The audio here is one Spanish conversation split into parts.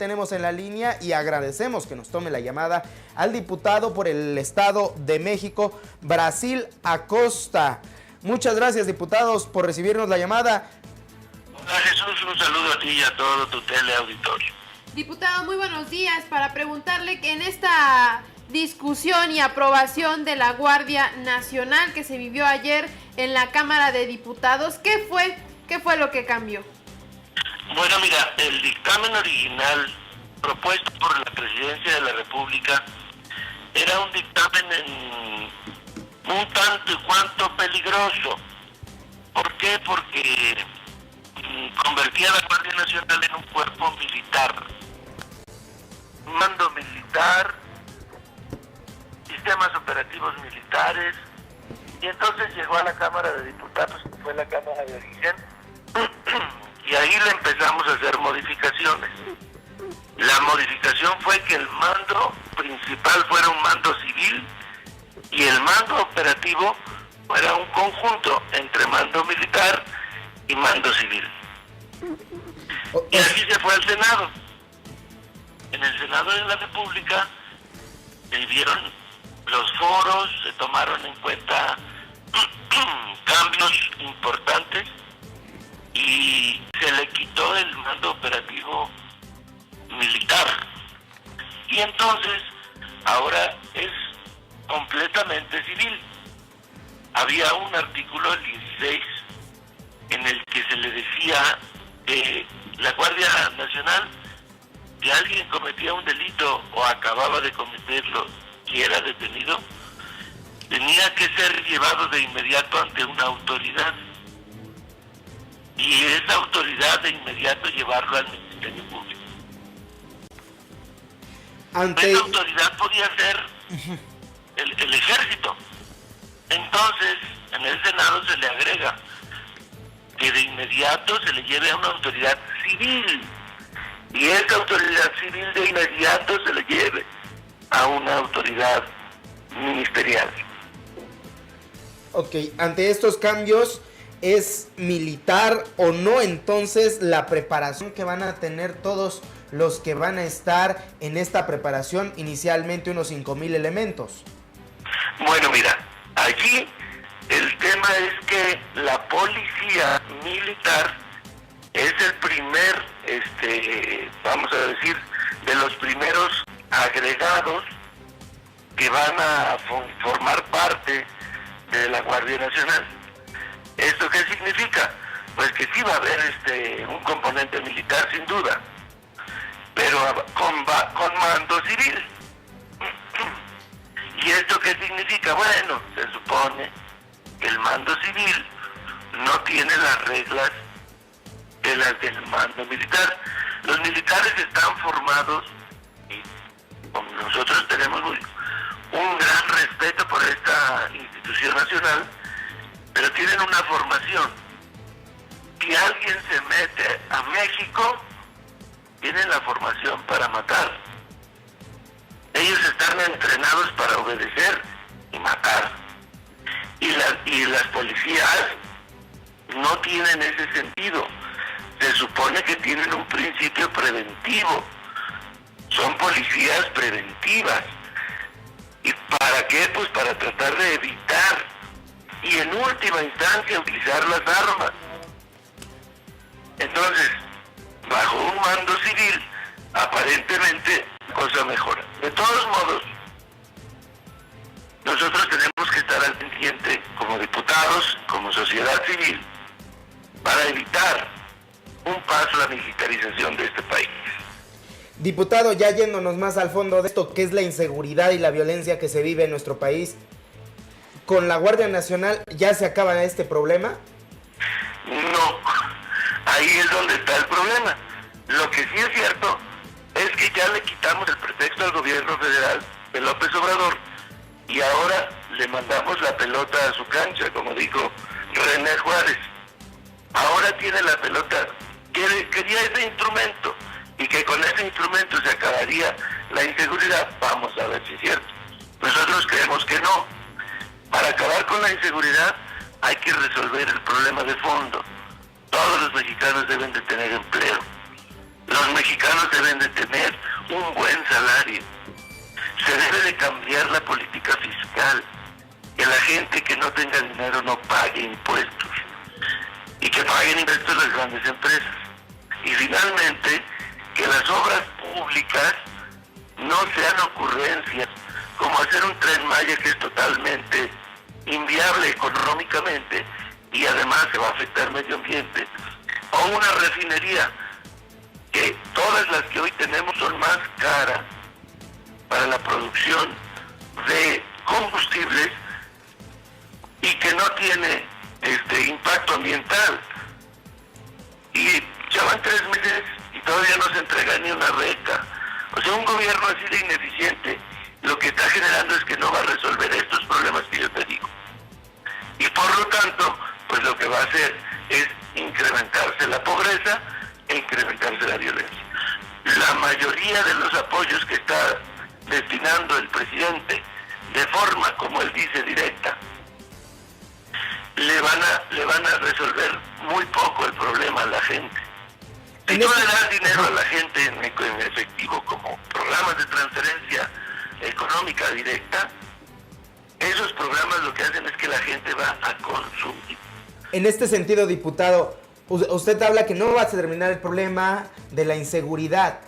tenemos en la línea y agradecemos que nos tome la llamada al diputado por el Estado de México, Brasil Acosta. Muchas gracias, diputados, por recibirnos la llamada. Hola Jesús, un saludo a ti y a todo tu teleauditorio. Diputado, muy buenos días. Para preguntarle que en esta discusión y aprobación de la Guardia Nacional que se vivió ayer en la Cámara de Diputados, ¿qué fue lo que cambió? Bueno, mira, el dictamen original propuesto por la Presidencia de la República era un dictamen un tanto y cuanto peligroso. ¿Por qué? Porque convertía a la Guardia Nacional en un cuerpo militar, un mando militar, sistemas operativos militares, y entonces llegó a la Cámara de Diputados, que fue la Cámara de origen, y ahí le empezamos a hacer modificaciones. La modificación fue que el mando principal fuera un mando civil y el mando operativo fuera un conjunto entre mando militar y mando civil. Y así se fue al Senado. En el Senado de la República se vieron los foros, se tomaron en cuenta cambios importantes y se le quitó el mando operativo militar. Y entonces ahora es completamente civil. Había un artículo, el 16, en el que se le decía que la Guardia Nacional, si alguien cometía un delito o acababa de cometerlo y era detenido, tenía que ser llevado de inmediato ante una autoridad. Y esa autoridad de inmediato llevarlo al Ministerio Público. Esa autoridad podía ser el ejército. Entonces, en el Senado se le agrega que de inmediato se le lleve a una autoridad civil. Y esa autoridad civil de inmediato se le lleve a una autoridad ministerial. Ok, ante estos cambios, ¿es militar o no entonces la preparación que van a tener todos los que van a estar en esta preparación, inicialmente unos 5,000 elementos? Bueno, mira, aquí el tema es que la policía militar es el primer, vamos a decir, de los primeros agregados que van a formar parte de la Guardia Nacional. ¿Esto qué significa? Pues que sí va a haber un componente militar sin duda, pero con mando civil. ¿Y esto qué significa? Bueno, se supone que el mando civil no tiene las reglas de las del mando militar. Los militares están formados y como nosotros tenemos un gran respeto por esta institución nacional, pero tienen una formación. Si alguien se mete a México, tienen la formación para matar. Ellos están entrenados para obedecer y matar. Y las policías no tienen ese sentido. Se supone que tienen un principio preventivo. Son policías preventivas. ¿Y para qué? Pues para tratar de evitar y en última instancia utilizar las armas. Entonces, bajo un mando civil, aparentemente cosa mejora. De todos modos, nosotros tenemos que estar al pendiente como diputados, como sociedad civil, para evitar un paso a la militarización de este país. Diputado, ya yéndonos más al fondo de esto, ¿qué es la inseguridad y la violencia que se vive en nuestro país? ¿Con la Guardia Nacional ya se acaba este problema? No, ahí es donde está el problema. Lo que sí es cierto es que ya le quitamos el pretexto al gobierno federal de López Obrador y ahora le mandamos la pelota a su cancha, como dijo René Juárez. Ahora tiene la pelota, quería ese instrumento y que con ese instrumento se acabaría la inseguridad. Vamos a ver si es cierto. Nosotros creemos que no. Para acabar con la inseguridad hay que resolver el problema de fondo. Todos los mexicanos deben de tener empleo. Los mexicanos deben de tener un buen salario. Se debe de cambiar la política fiscal, que la gente que no tenga dinero no pague impuestos y que paguen impuestos las grandes empresas. Y finalmente, que las obras públicas no sean ocurrencias, como hacer un Tren Maya que es totalmente inviable económicamente y además se va a afectar el medio ambiente, o una refinería, que todas las que hoy tenemos son más caras para la producción de combustibles y que no tiene impacto ambiental. Y ya van 3 meses y todavía no se entrega ni una beca. O sea, un gobierno así de ineficiente lo que está generando es que no va a resolver estos problemas que yo te digo. Y por lo tanto, pues lo que va a hacer es incrementarse la pobreza e incrementarse la violencia. La mayoría de los apoyos que está destinando el presidente, de forma, como él dice, directa, le van a resolver muy poco el problema a la gente. Si tú le das dinero a la gente en efectivo como programas de transferencia económica directa, esos programas lo que hacen es que la gente va a consumir. En este sentido, diputado, usted habla que no va a terminar el problema de la inseguridad.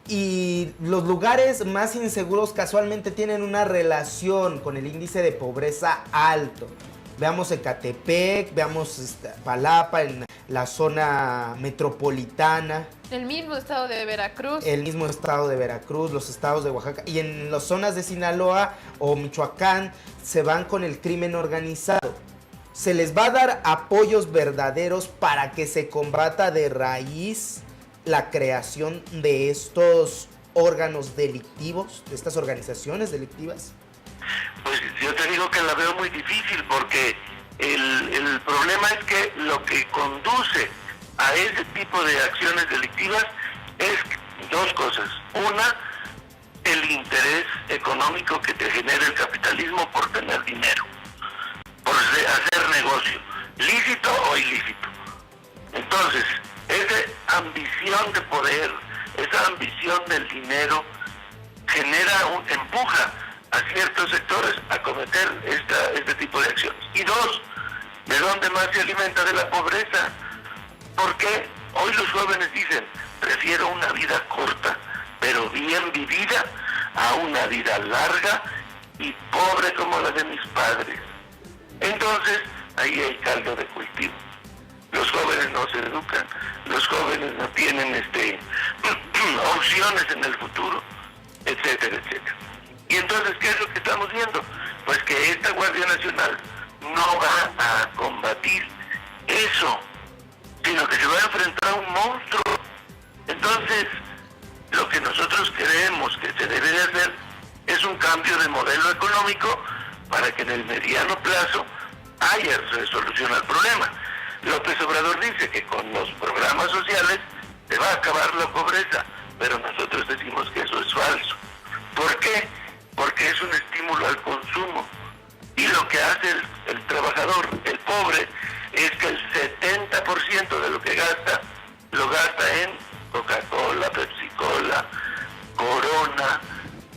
Y los lugares más inseguros casualmente tienen una relación con el índice de pobreza alto. Veamos Ecatepec, veamos Palapa, en la zona metropolitana. El mismo estado de Veracruz. El mismo estado de Veracruz, los estados de Oaxaca. Y en las zonas de Sinaloa o Michoacán se van con el crimen organizado. ¿Se les va a dar apoyos verdaderos para que se combata de raíz la creación de estos órganos delictivos, de estas organizaciones delictivas? Pues yo te digo que la veo muy difícil porque el problema es que lo que conduce a ese tipo de acciones delictivas es 2 cosas. Una, el interés económico que te genera el capitalismo por tener dinero, por hacer negocio, lícito o ilícito. Entonces, esa ambición de poder, esa ambición del dinero empuja a ciertos sectores a cometer este tipo de acciones. Y 2, ¿de dónde más se alimenta? De la pobreza. Porque hoy los jóvenes dicen, prefiero una vida corta, pero bien vivida, a una vida larga y pobre como la de mis padres. Entonces, ahí hay caldo de cultivo. Los jóvenes no se educan, los jóvenes no tienen opciones en el futuro, etcétera, etcétera. Y entonces, ¿qué es lo que estamos viendo? Pues que esta Guardia Nacional no va a combatir eso, sino que se va a enfrentar a un monstruo. Entonces, lo que nosotros creemos que se debe de hacer es un cambio de modelo económico para que en el mediano plazo haya resolución al problema. López Obrador dice que con los programas sociales se va a acabar la pobreza, pero nosotros decimos que eso es falso. ¿Por qué? Porque es un estímulo al consumo. Y lo que hace el trabajador, el pobre, es que el 70% de lo que gasta, lo gasta en Coca-Cola, Pepsi-Cola, Corona,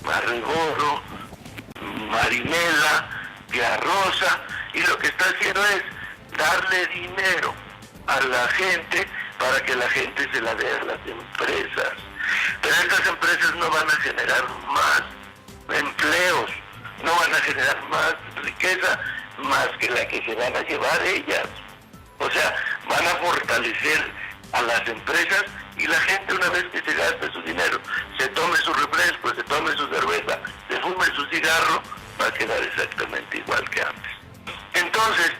Marlboro, Marinela, Via Rosa, y lo que está haciendo es darle dinero a la gente para que la gente se la dé a las empresas. Pero estas empresas no van a generar más empleos, no van a generar más riqueza más que la que se van a llevar ellas. O sea, van a fortalecer a las empresas y la gente, una vez que se gaste su dinero, se tome su refresco, se tome su cerveza, se fume su cigarro, va a quedar exactamente igual que antes. Entonces,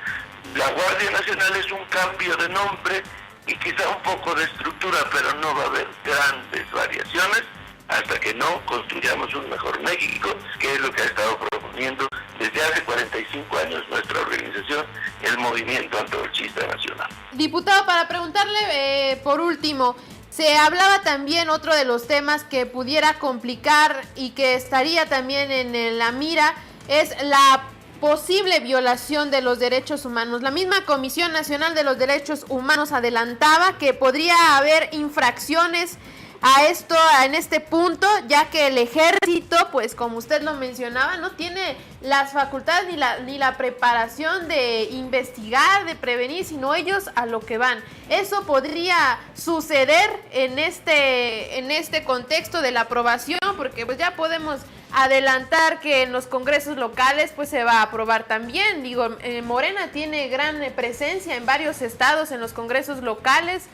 la Guardia Nacional es un cambio de nombre y quizá un poco de estructura, pero no va a haber grandes variaciones hasta que no construyamos un mejor México, que es lo que ha estado proponiendo desde hace 45 años nuestra organización, el Movimiento Antorchista Nacional. Diputado, para preguntarle por último, se hablaba también otro de los temas que pudiera complicar y que estaría también en la mira, es la posible violación de los derechos humanos. La misma Comisión Nacional de los Derechos Humanos adelantaba que podría haber infracciones a esto, en este punto, ya que el ejército, pues como usted lo mencionaba, no tiene las facultades ni la preparación de investigar, de prevenir, sino ellos a lo que van. Eso podría suceder en este contexto de la aprobación, porque pues ya podemos adelantar que en los congresos locales pues se va a aprobar también. Digo, Morena tiene gran presencia en varios estados en los congresos locales.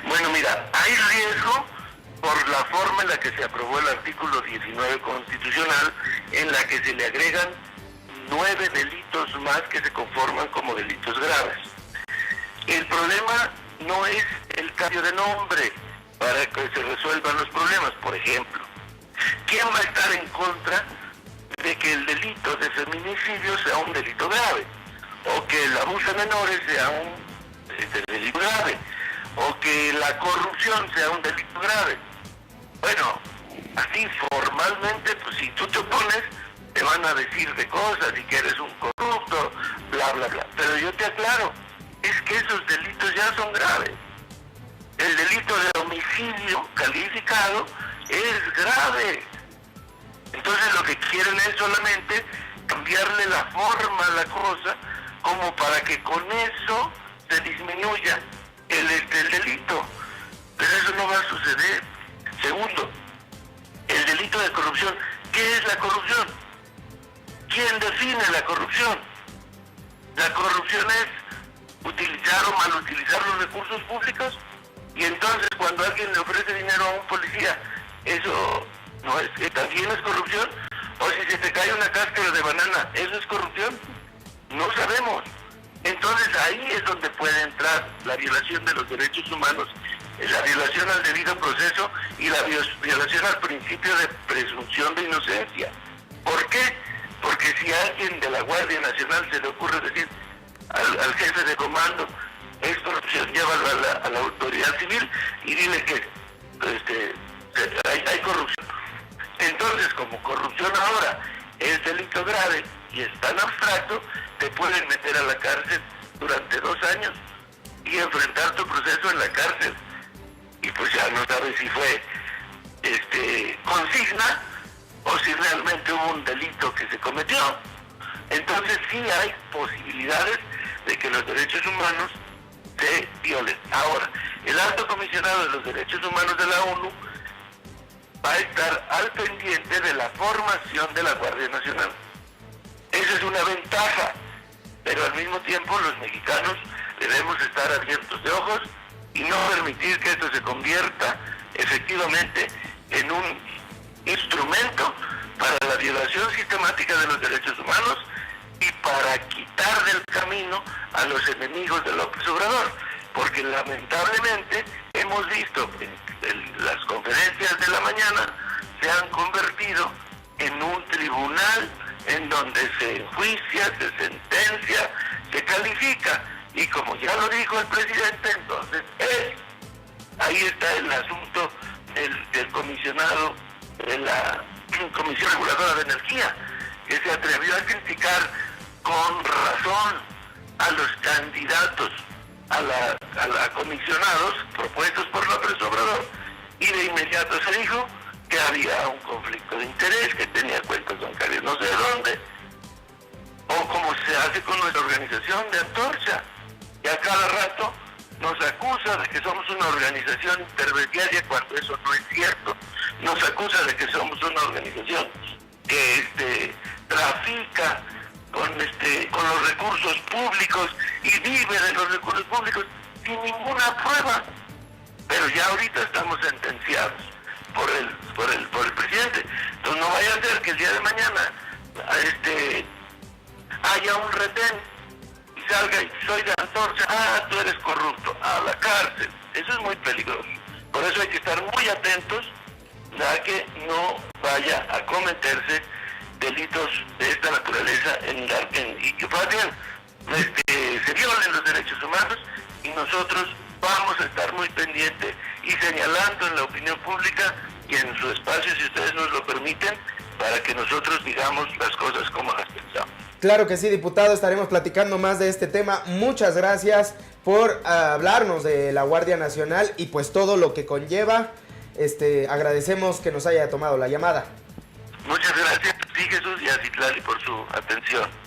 Bueno, mira, hay riesgo por la forma en la que se aprobó el artículo 19 constitucional, en la que se le agregan 9 delitos más que se conforman como delitos graves. El problema no es el cambio de nombre para que se resuelvan los problemas. Por ejemplo, ¿quién va a estar en contra de que el delito de feminicidio sea un delito grave? O que el abuso de menores sea un delito grave, o que la corrupción sea un delito grave. Bueno, así formalmente, pues si tú te opones, te van a decir de cosas y que eres un corrupto, bla, bla, bla. Pero yo te aclaro, es que esos delitos ya son graves. El delito de homicidio calificado es grave. Entonces lo que quieren es solamente cambiarle la forma a la cosa, como para que con eso se disminuya el delito. Pero eso no va a suceder. Segundo, el delito de corrupción. ¿Qué es la corrupción? ¿Quién define la corrupción? La corrupción es utilizar o mal utilizar los recursos públicos, y entonces cuando alguien le ofrece dinero a un policía, eso no es, también es corrupción. O si se te cae una cáscara de banana, ¿eso es corrupción? No sabemos. Entonces ahí es donde puede entrar la violación de los derechos humanos, la violación al debido proceso y la violación al principio de presunción de inocencia. ¿Por qué? Porque si a alguien de la Guardia Nacional se le ocurre decir al jefe de comando, es corrupción, llévalo a la autoridad civil y dile que hay corrupción. Entonces, como corrupción ahora es delito grave y es tan abstracto, te pueden meter a la cárcel durante 2 años y enfrentar tu proceso en la cárcel. Y pues ya no sabes si fue consigna o si realmente hubo un delito que se cometió. Entonces sí hay posibilidades de que los derechos humanos se violen. Ahora, el Alto Comisionado de los Derechos Humanos de la ONU va a estar al pendiente de la formación de la Guardia Nacional. Esa es una ventaja, pero al mismo tiempo los mexicanos debemos estar abiertos de ojos y no permitir que esto se convierta efectivamente en un instrumento para la violación sistemática de los derechos humanos y para quitar del camino a los enemigos de López Obrador, porque lamentablemente hemos visto que las conferencias de la mañana se han convertido en un tribunal en donde se enjuicia, se sentencia, se califica, y como ya lo dijo el presidente, entonces ahí está el asunto del comisionado de la Comisión Reguladora de Energía, que se atrevió a criticar con razón a los candidatos a comisionados propuestos por López Obrador, y de inmediato se dijo que había un conflicto de interés, que tenía cuentas bancarias no sé de dónde, o como se hace con nuestra organización de Antorcha, que a cada rato nos acusa de que somos una organización intermediaria cuando eso no es cierto. Nos acusa de que somos una organización que trafica con los recursos públicos y vive de los recursos públicos sin ninguna prueba. Pero ya ahorita estamos sentenciados por el presidente. Entonces no vaya a ser que el día de mañana haya un retén y salga y soy de Antorcha, tú eres corrupto, a la cárcel. Eso es muy peligroso. Por eso hay que estar muy atentos a que no vaya a cometerse delitos de esta naturaleza y que más bien se violen los derechos humanos, y nosotros vamos a estar muy pendientes y señalando en la opinión pública y en su espacio, si ustedes nos lo permiten, para que nosotros digamos las cosas como las pensamos. Claro que sí, diputado, estaremos platicando más de este tema. Muchas gracias por hablarnos de la Guardia Nacional y pues todo lo que conlleva. Agradecemos que nos haya tomado la llamada. Muchas gracias a ti, Jesús, y a Citlali por su atención.